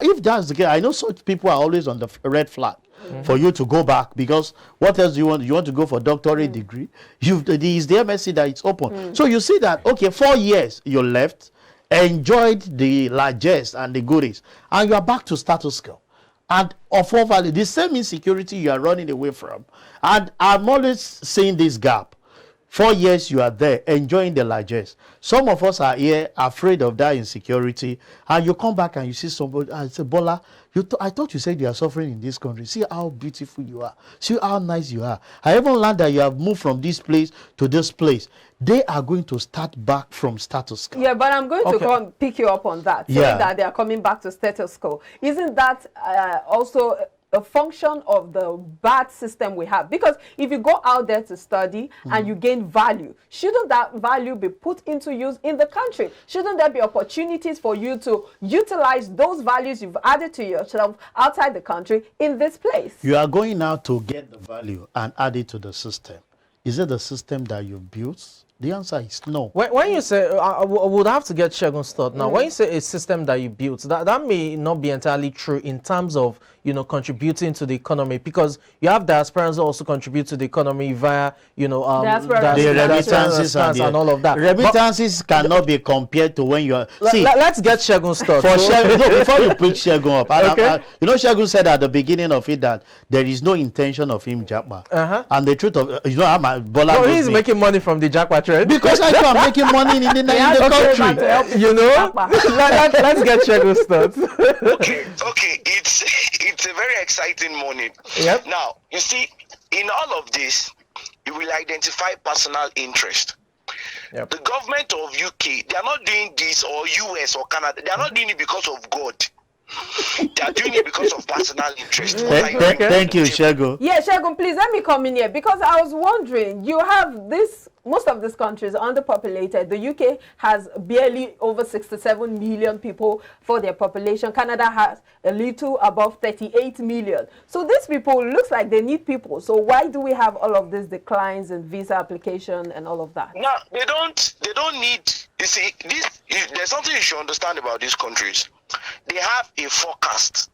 if that's the case, I know such people are always on the red flag for you to go back, because what else do you want? You want to go for doctorate degree? Is the MSc that it's open. So you see that, okay, 4 years you left, enjoyed the largesse and the goodies, and you are back to status quo. And of all value, the same insecurity you are running away from. And I'm always seeing this gap. 4 years you are there enjoying the largesse. Some of us are here afraid of that insecurity, and you come back and you see somebody and say, Bola, I thought you said you are suffering in this country. See how beautiful you are. See how nice you are. I even learned that you have moved from this place to this place. They are going to start back from status quo. Yeah, but I'm going to come pick you up on that. Saying that they are coming back to status quo. Isn't that also a function of the bad system we have? Because if you go out there to study and you gain value, shouldn't that value be put into use in the country? Shouldn't there be opportunities for you to utilize those values you've added to yourself outside the country in this place? You are going now to get the value and add it to the system. Is it the system that you built? The answer is no. When you say, I would have to get Segun's thought now. When you say a system that you built, that may not be entirely true in terms of, contributing to the economy, because you have diasporans who also contribute to the economy via, the remittances and all of that. Remittances cannot be compared to when you are. Let's get Segun's thought. Before you pick Segun up, Segun said at the beginning of it that there is no intention of him Japa. And the truth of Bola. He's making money from the Japatrend. Because I am making money in the country. Let's get Segun's thoughts. Okay, it's a very exciting morning. Yep. Now, you see, in all of this, you will identify personal interest. Yep. The government of UK, they are not doing this, or US or Canada, they are not doing it because of God. They are doing it because of personal interest. Thank you, Segun. Yeah, Segun, please let me come in here, because I was wondering, you have most of these countries are underpopulated. The UK has barely over 67 million people for their population. Canada has a little above 38 million. So these people, looks like they need people. So why do we have all of these declines in visa application and all of that? No, they don't need, you see, there's something you should understand about these countries. They have a forecast.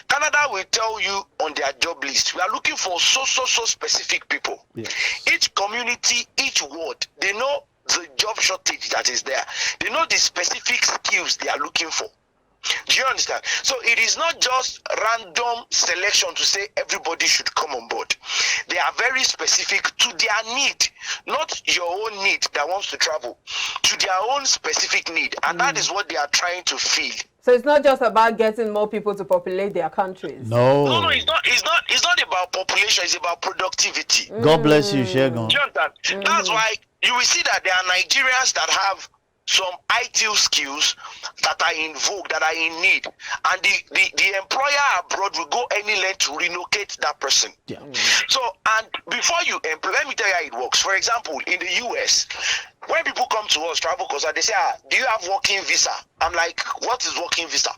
Canada will tell you on their job list, we are looking for so specific people. Yes. Each community, each ward, they know the job shortage that is there. They know the specific skills they are looking for. Do you understand? So it is not just random selection to say everybody should come on board. They are very specific to their need, not your own need that wants to travel, to their own specific need. And that is what they are trying to fill. So it's not just about getting more people to populate their countries. No, it's not about population, it's about productivity. God bless you, Segun. Do you understand? That's why you will see that there are Nigerians that have some IT skills that are in vogue, that are in need, and the employer abroad will go any length to relocate that person. Yeah. So, and before you employ, let me tell you how it works. For example, in the US, when people come to us, travel consultants, they say, do you have working visa? I'm like, what is working visa?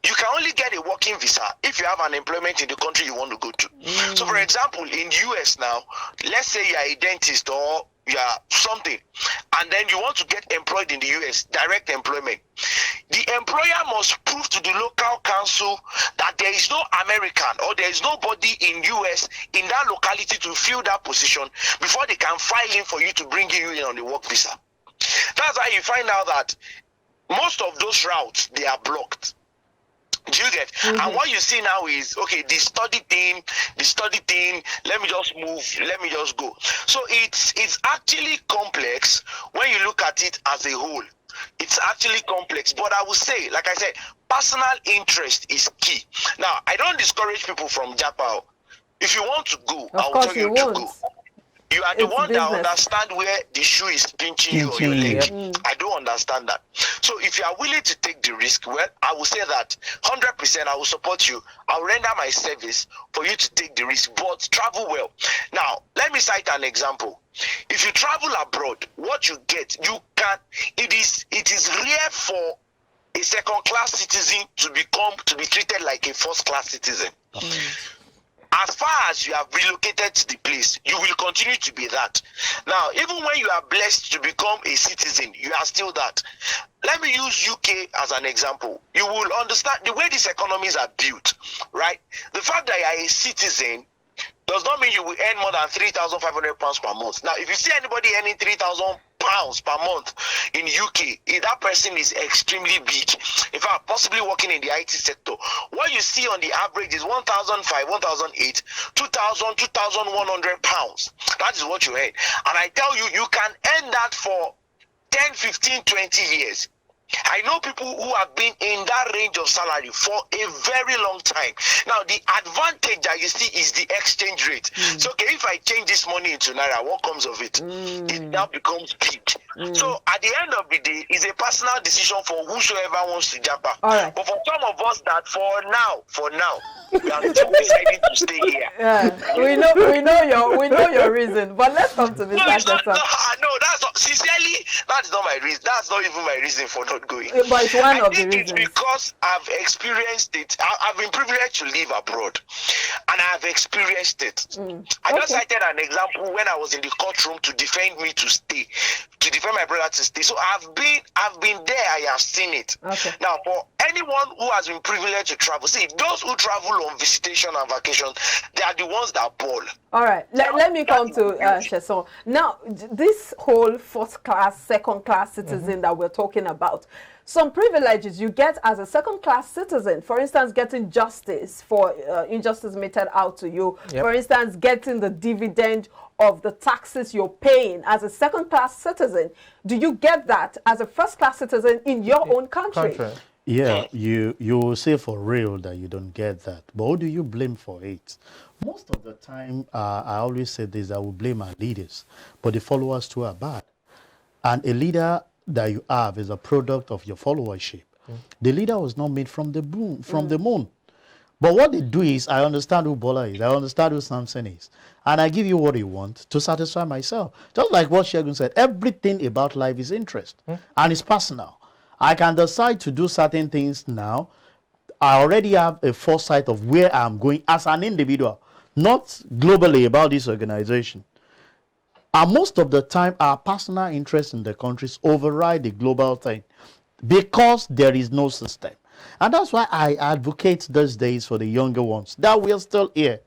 You can only get a working visa if you have an employment in the country you want to go to. So, for example, in the US now, let's say you are a dentist or you are something, and then you want to get employed in the US, direct employment. The employer must prove to the local council that there is no American or there is nobody in US in that locality to fill that position before they can file in for you to bring you in on the work visa. That's why you find out that most of those routes, they are blocked. Do you get? And what you see now is, okay, the study thing, let me just move, let me just go. So it's actually complex when you look at it as a whole. It's actually complex. But I would say, like I said, personal interest is key. Now, I don't discourage people from Japan. If you want to go, I will tell you to go. You are the one that understand where the shoe is pinching you or your leg. I don't understand that. So if you are willing to take the risk, well, I will say that 100% I will support you. I will render my service for you to take the risk, but travel well. Now, let me cite an example. If you travel abroad, what you get, you can, it is rare for a second-class citizen to be treated like a first-class citizen. As far as you have relocated to the place, you will continue to be that. Now, even when you are blessed to become a citizen, you are still that. Let me use UK as an example. You will understand the way these economies are built, right? The fact that you are a citizen does not mean you will earn more than £3,500 per month. Now, if you see anybody earning £3,000 per month in UK, if that person is extremely big, in fact, possibly working in the IT sector, what you see on the average is 1,500, 1,800, 2,000, 2,100 pounds. That is what you earn. And I tell you, you can earn that for 10, 15, 20 years. I know people who have been in that range of salary for a very long time. Now, the advantage that you see is the exchange rate. So, okay, if I change this money into Naira, what comes of it? It now becomes big. So, at the end of the day, it's a personal decision for whosoever wants to japa. All right. But for some of us that for now, we are still deciding to stay here. Yeah, we know your reason. But let's come to this. No, that's not, sincerely, that's not my reason. That's not even my reason for not going. But it's one of the I think reasons. it's because I've experienced it. I've been privileged to live abroad, and I've experienced it. I just cited an example when I was in the courtroom to defend me to stay, to defend my brother to stay. So I've been there. I have seen it. Okay. Now, for anyone who has been privileged to travel, see, those who travel on visitation and vacation, they are the ones that ball. All right, let me come to Sheson. Now, this whole first class, second class citizen that we're talking about, some privileges you get as a second class citizen, for instance, getting justice for injustice meted out to you, for instance, getting the dividend of the taxes you're paying as a second class citizen. Do you get that as a first class citizen in your own country? Yeah, you will say for real that you don't get that. But who do you blame for it? Most of the time, I always say this, I will blame our leaders, but the followers too are bad. And a leader that you have is a product of your followership. The leader was not made from the moon. But what they do is, I understand who Bola is, I understand who Samson is, and I give you what you want to satisfy myself. Just like what Shegun said, everything about life is interest, and it's personal. I can decide to do certain things now. I already have a foresight of where I'm going as an individual, not globally about this organization. And most of the time, our personal interests in the countries override the global thing because there is no system. And that's why I advocate these days for the younger ones that we're still here.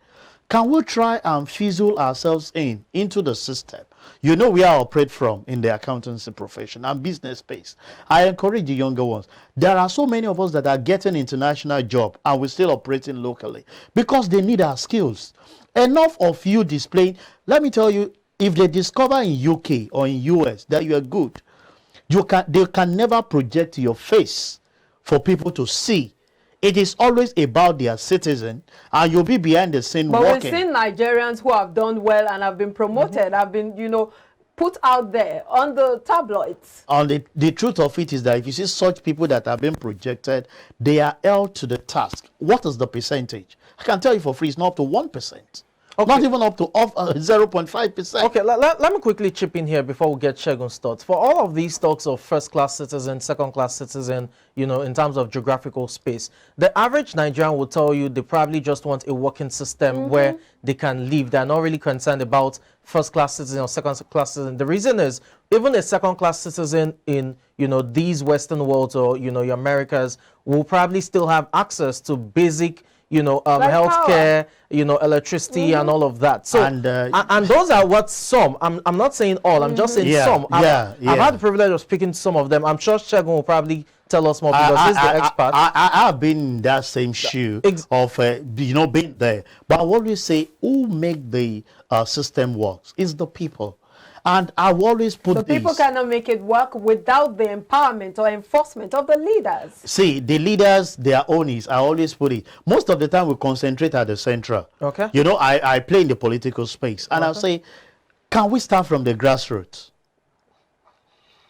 Can we try and fizzle ourselves into the system? You know we are operate from in the accountancy profession and business space. I encourage the younger ones. There are so many of us that are getting international job and we're still operating locally because they need our skills. Enough of you displaying. Let me tell you, if they discover in UK or in US that you are good, they can never project your face for people to see. It is always about their citizen, and you'll be behind the scene but working. we've seen Nigerians who have done well and have been promoted, have been, put out there on the tabloids. And the truth of it is that if you see such people that have been projected, they are held to the task. What is the percentage? I can tell you for free, it's not up to 1%. Okay. Not even up to 0.5%. Okay, let me quickly chip in here before we get Shegun's thoughts. For all of these talks of first-class citizen, second-class citizen, in terms of geographical space, the average Nigerian will tell you they probably just want a working system where they can live. They're not really concerned about first-class citizen or second-class citizen. The reason is, even a second-class citizen in, these Western worlds or, your Americas will probably still have access to basic healthcare, electricity and all of that. So, and those are what some, I'm not saying all, I'm just saying some. I've had the privilege of speaking to some of them. I'm sure Shegun will probably tell us more because he's the expert. I've been in that same shoe of, being there. But I always say, who make the system works is the people. And I've always put the people cannot make it work without the empowerment or enforcement of the leaders. See, the leaders, their own is, I always put it, most of the time we concentrate at the central. Okay. I play in the political space. And I'll say, can we start from the grassroots?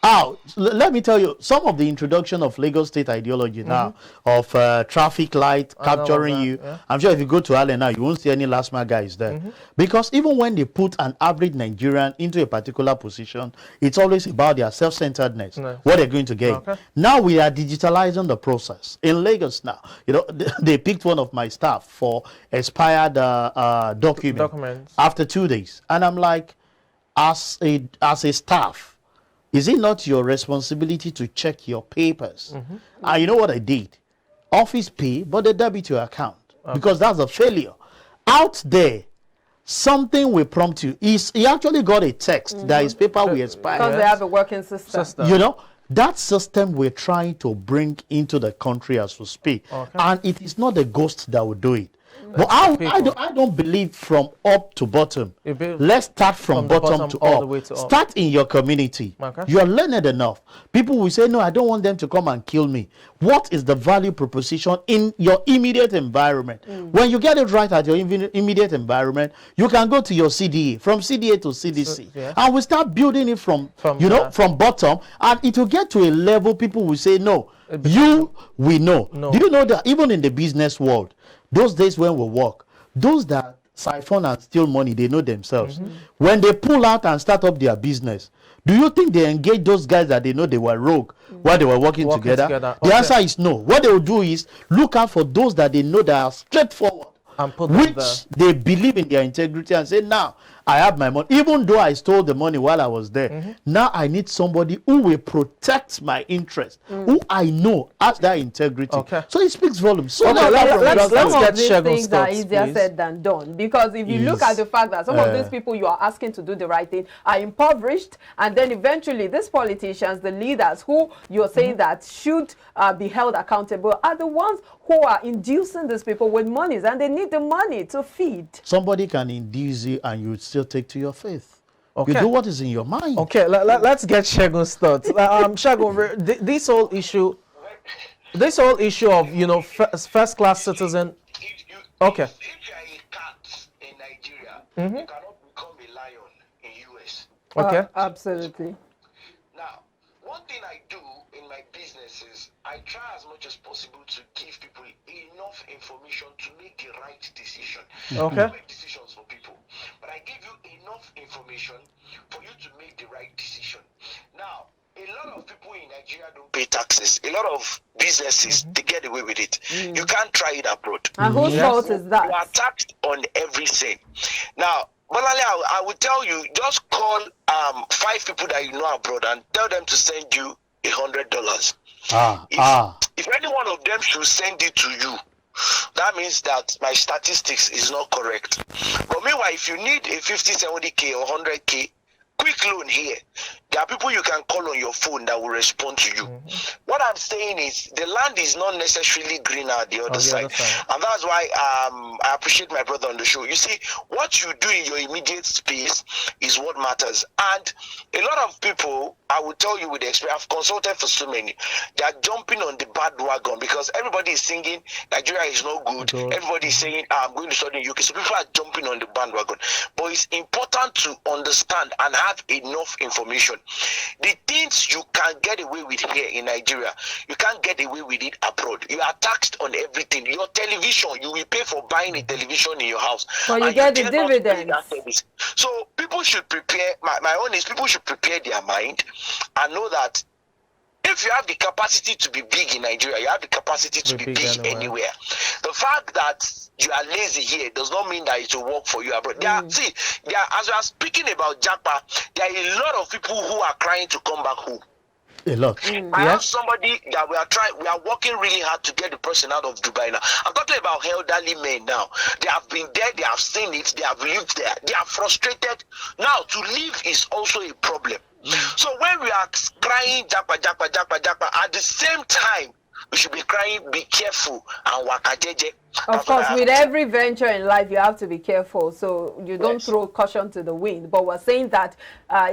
Let me tell you, some of the introduction of Lagos State ideology now, of traffic light capturing you. Yeah. I'm sure if you go to Allen now, you won't see any last mile guys there. Because even when they put an average Nigerian into a particular position, it's always about their self-centeredness, what they're going to get. Okay. Now we are digitalizing the process. In Lagos now, they picked one of my staff for expired documents after 2 days. And I'm like, as a staff, is it not your responsibility to check your papers? And you know what I did? Office pay, but they debit your account. Because that's a failure. Out there, something will prompt you. He actually got a text that his paper will expire. Because they have a working system. You know, that system we're trying to bring into the country as we speak. And it is not the ghost that will do it. But I don't believe from up to bottom. Let's start from bottom to up. Start in your community. You are learned enough. People will say, no, I don't want them to come and kill me. What is the value proposition in your immediate environment? When you get it right at your immediate environment, you can go to your CDA, from CDA to CDC. And we start building it from bottom. And it will get to a level people will say, no, we know. Do you know that even in the business world, those days when we work, those that siphon and steal money, they know themselves. When they pull out and start up their business, do you think they engage those guys that they know they were rogue while they were working together? The answer is no. What they will do is look out for those that they know that are straightforward, and put which they believe in their integrity, and say, now I have my money. Even though I stole the money while I was there, now I need somebody who will protect my interest, who I know has that integrity. So it speaks volumes. So let's get things are easier said than done. Because if you look at the fact that some of these people you are asking to do the right thing are impoverished, and then eventually these politicians, the leaders who you're saying that should be held accountable, are the ones who are inducing these people with monies, and they need the money to feed. Somebody can induce you and you still take to your faith. You do what is in your mind. Let's get Segun's thoughts. Segun, this whole issue of first-class citizen. If you are a cat in Nigeria, you cannot become a lion in US. Absolutely. Now, one thing I do in my business is I try as much as possible to give people enough information to make the right decision. I don't make decisions for people, but I give you enough information for you to make the right decision. Now, a lot of people in Nigeria don't pay taxes. A lot of businesses, they get away with it. You can't try it abroad. And whose fault is that? You are taxed on everything. Now, Bolale, I will tell you, just call 5 people that you know abroad and tell them to send you $100. If any one of them should send it to you, that means that my statistics is not correct. But meanwhile, if you need a 50, 70K or 100K, quick loan here, there are people you can call on your phone that will respond to you. What I'm saying is the land is not necessarily greener at the other side. And that's why I appreciate my brother on the show. You see, what you do in your immediate space is what matters. And a lot of people, I will tell you with experience, I've consulted for so many, they are jumping on the bad wagon because everybody is singing Nigeria is not good. Everybody is saying, I'm going to study in UK. So people are jumping on the bandwagon. But it's important to understand and have enough information. The things you can get away with here in Nigeria, you can't get away with it abroad. You are taxed on everything. Your television, you will pay for buying a television in your house. But you get the dividends. So people should prepare, my own is people should prepare their mind and know that if you have the capacity to be big in Nigeria, you have the capacity to be big anywhere. The fact that you are lazy here does not mean that it will work for you abroad. As we are speaking about Japa, there are a lot of people who are crying to come back home. A lot. I have somebody that we are working really hard to get the person out of Dubai now. I'm talking about elderly men now. They have been there, they have seen it, they have lived there, they are frustrated. Now, to live is also a problem. So when we are crying Japa, at the same time, we should be crying, be careful, and wakajeje. Of course, with every venture in life, you have to be careful, so you don't throw caution to the wind. But we're saying that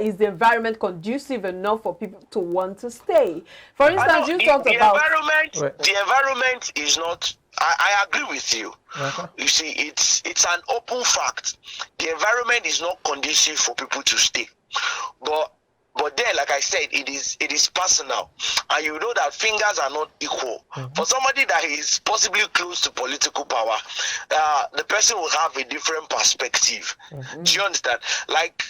is the environment conducive enough for people to want to stay? For instance, you talked about the environment is not. I agree with you. You see, it's an open fact. The environment is not conducive for people to stay, but But then, like I said, it is personal, and you know that fingers are not equal. For somebody that is possibly close to political power, the person will have a different perspective. Do you understand? Like,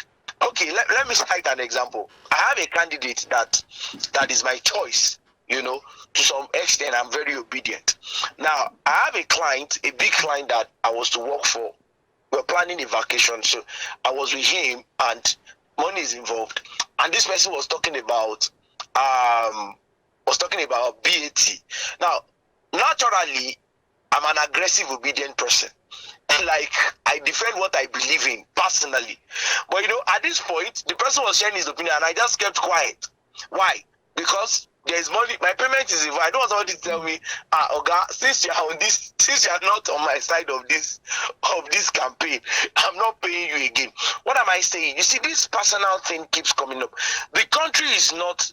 okay, let me cite an example. I have a candidate that is my choice. You know, to some extent, I'm very obedient. Now, I have a client, a big client that I was to work for. We're planning a vacation, so I was with him, and money is involved. And this person was talking about BAT. Now, naturally, I'm an aggressive, obedient person. Like, I defend what I believe in personally. But you know, at this point, the person was sharing his opinion, and I just kept quiet. Why? Because there's money, my payment is involved. I don't want somebody to tell me, Oga, since you are not on my side of this campaign, I'm not paying you again. What am I saying? You see, this personal thing keeps coming up. The country is not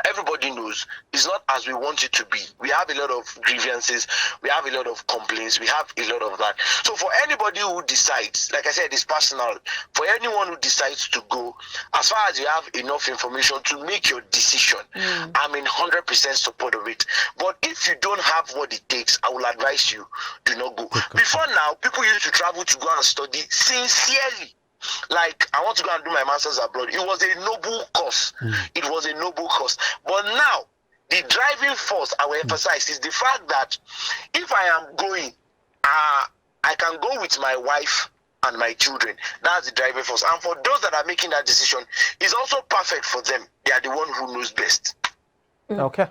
everybody knows it's not as we want it to be. We have a lot of grievances, we have a lot of complaints, we have a lot of that. So for anybody who decides, like I said, it's personal. For anyone who decides to go, as far as you have enough information to make your decision, I'm in 100% support of it. But if you don't have what it takes, I will advise you, do not go. Before now, people used to travel to go and study sincerely. Like, I want to go and do my master's abroad. It was a noble cause. It was a noble cause. But now, the driving force I will emphasize is the fact that if I am going, I can go with my wife and my children. That's the driving force. And for those that are making that decision, it's also perfect for them. They are the one who knows best. Okay.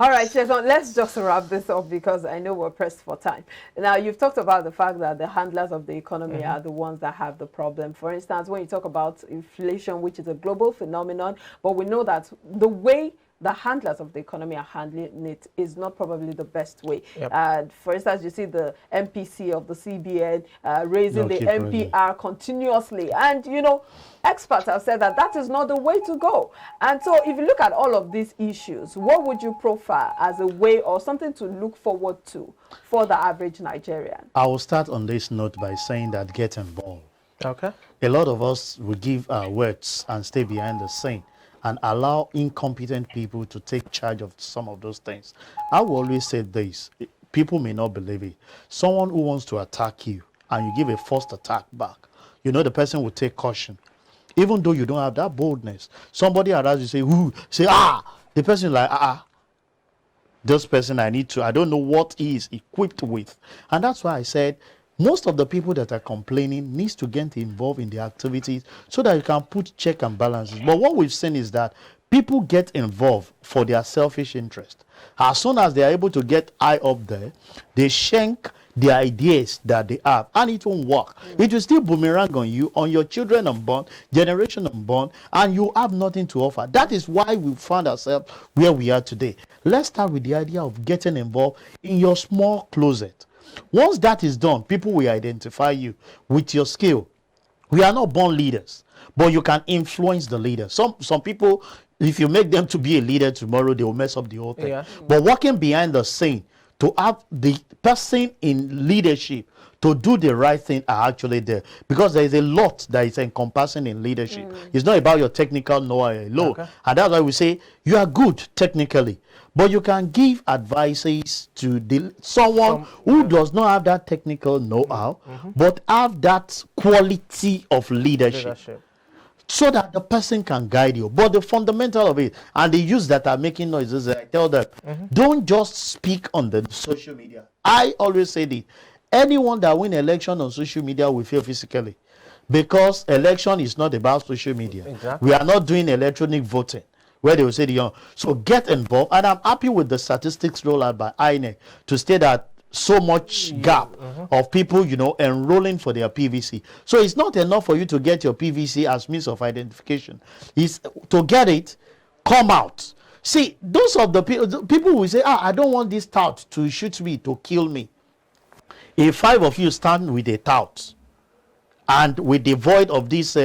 All right, Jason, let's just wrap this up because I know we're pressed for time. Now, you've talked about the fact that the handlers of the economy are the ones that have the problem. For instance, when you talk about inflation, which is a global phenomenon, but we know that the way the handlers of the economy are handling it is not probably the best way. For instance, you see the MPC of the CBN raising the MPR continuously. And, you know, experts have said that that is not the way to go. And so if you look at all of these issues, what would you profile as a way or something to look forward to for the average Nigerian? I will start on this note by saying that get involved. Okay. A lot of us will give our words and stay behind the scene and allow incompetent people to take charge of some of those things. I will always say this, people may not believe it. Someone who wants to attack you and you give a first attack back, you know the person will take caution. Even though you don't have that boldness. Somebody around you say, who? Say, the person like, this person I don't know what he is equipped with. And that's why I said, most of the people that are complaining needs to get involved in the activities so that you can put check and balances. But what we've seen is that people get involved for their selfish interest. As soon as they are able to get high up there, they shank the ideas that they have, and it won't work. It will still boomerang on you, on your children unborn, generation unborn, and you have nothing to offer. That is why we found ourselves where we are today. Let's start with the idea of getting involved in your small closet. Once that is done, people will identify you with your skill. We are not born leaders, but you can influence the leader. Some people, if you make them to be a leader tomorrow, they will mess up the whole thing. But working behind the scene, to have the person in leadership to do the right thing are actually there, because there is a lot that is encompassing in leadership. It's not about your technical know-how alone. And that's why we say you are good technically, but you can give advices to someone who does not have that technical know-how, but have that quality of leadership. So that the person can guide you. But the fundamental of it, and the youths that are making noises, I tell them, don't just speak on the social media. I always say this, anyone that win election on social media will fail physically, because election is not about social media. We are not doing electronic voting where they will say the young. So get involved, and I'm happy with the statistics rolled out by INEC to state that so much gap of people, you know, enrolling for their PVC. So it's not enough for you to get your PVC as means of identification. It's to get it, come out. See, those of the people will say, I don't want this tout to shoot me, to kill me. If 5 of you stand with a tout and with the void of these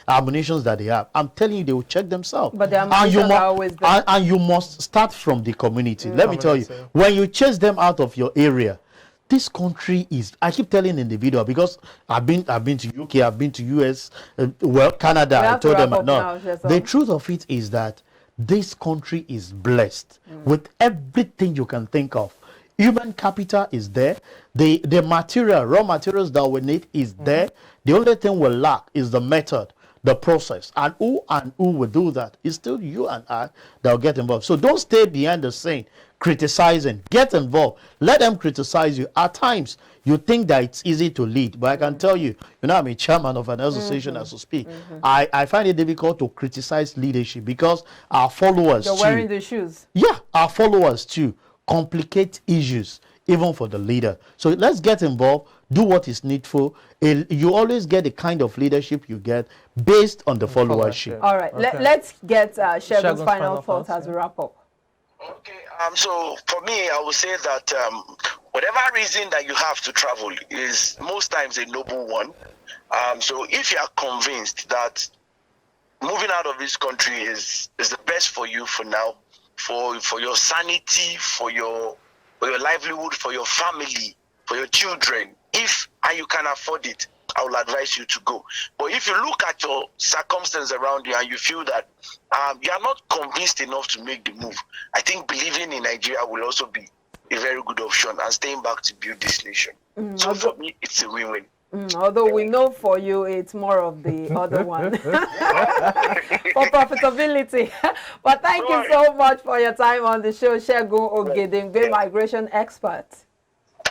ammunitions that they have, I'm telling you, they will check themselves. But the ammunitions are always there. And you must start from the community. Let me tell you, when you chase them out of your area, this country is, I keep telling individual, because I've been to UK, I've been to US, Canada. I told them no. The truth of it is that this country is blessed with everything you can think of. Human capital is there. The material, raw materials that we need is there. The only thing we lack is the method, the process. And who will do that? It's still you and I that will get involved. So don't stay behind the scene criticizing. Get involved. Let them criticize you. At times, you think that it's easy to lead. But I can tell you, I'm a chairman of an association as we speak. I find it difficult to criticize leadership because our followers You're wearing the shoes. Yeah, our followers too complicate issues even for the leader. So let's get involved, do what is needful. You always get the kind of leadership you get based on the followership. All right, okay. Let's get Shegun's final thoughts as we wrap up. Okay, so for me, I would say that whatever reason that you have to travel is most times a noble one. So if you are convinced that moving out of this country is the best for you for now, for your sanity, for your livelihood, for your family, for your children, and you can afford it, I will advise you to go. But if you look at your circumstances around you and you feel that you are not convinced enough to make the move, I think believing in Nigeria will also be a very good option and staying back to build this nation. So for me, it's a win-win. Although we know for you, it's more of the other one for profitability. But thank you so much for your time on the show, Shegun Ogedengbe, migration expert.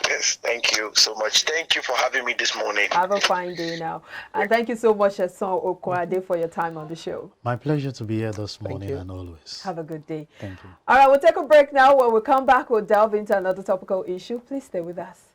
Yes, thank you so much. Thank you for having me this morning. Have a fine day now. And thank you so much, Eson Okwade, for your time on the show. My pleasure to be here this morning and always. Have a good day. Thank you. All right, we'll take a break now. When we come back, we'll delve into another topical issue. Please stay with us.